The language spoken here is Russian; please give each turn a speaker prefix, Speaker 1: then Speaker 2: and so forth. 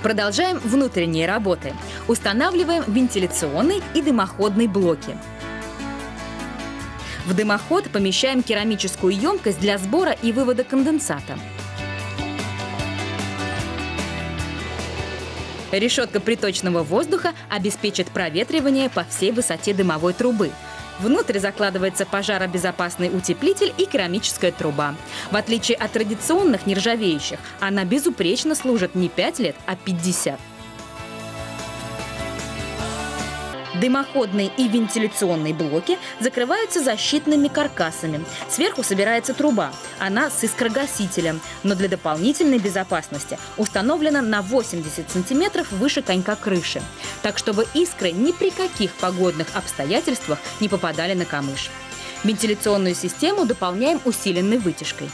Speaker 1: Продолжаем внутренние работы. Устанавливаем вентиляционный и дымоходный блоки. В дымоход помещаем керамическую емкость для сбора и вывода конденсата. Решетка приточного воздуха обеспечит проветривание по всей высоте дымовой трубы. Внутрь закладывается пожаробезопасный утеплитель и керамическая труба. В отличие от традиционных нержавеющих, она безупречно служит не 5 лет, а 50. Дымоходные и вентиляционные блоки закрываются защитными каркасами. Сверху собирается труба. Она с искрогасителем, но для дополнительной безопасности установлена на 80 сантиметров выше конька крыши, так чтобы искры ни при каких погодных обстоятельствах не попадали на камыш. Вентиляционную систему дополняем усиленной вытяжкой.